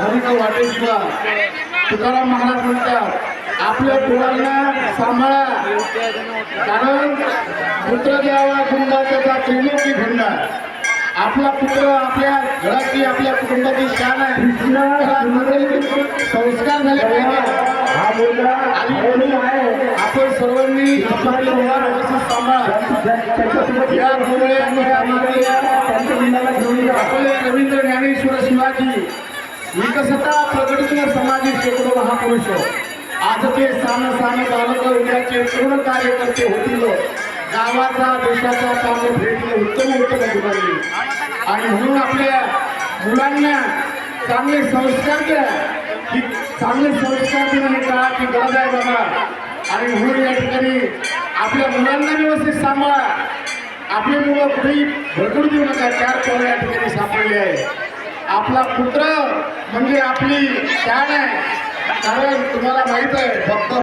हरिक वाटेशिवा तुकाराम महाराज म्हणतात आपल्या मुलांना सांभाळा, कारण पुत्र द्यावा गुंडा त्याचा त्रिलोकी भंडा. आपला पुत्र आपल्या घराची आपल्या कुटुंबाची शान आहे. संस्कार झाले पाहिजे हा मुलगा आणि म्हणून आहे आपण सर्वांनी आपले मुलांना व्यवस्थित सांभाळा. आपले रवींद्र ज्ञानेश्वर शिवाजी विकसता प्रगतीवर समाजी शेकडो महापुरुष आज ते साम बालक उद्याचे पूर्ण कार्यकर्ते होतील. गावाचा देशाचा काम भेटले उत्तम अधिकारी आणि म्हणून आपल्या मुलांना चांगले संस्कार द्या. की चांगले संस्कार देणं हे काळाची गरज आहे बाबा. आणि म्हणून या ठिकाणी आपल्या मुलांना व्यवस्थित सांभाळा. आपले मुलं कुठेही भरपूर देऊ नका. 4 पोरं या ठिकाणी सापडले आहे. आपला पुत्र म्हणजे आपली शान आहे. कारण तुम्हाला माहित आहे फक्त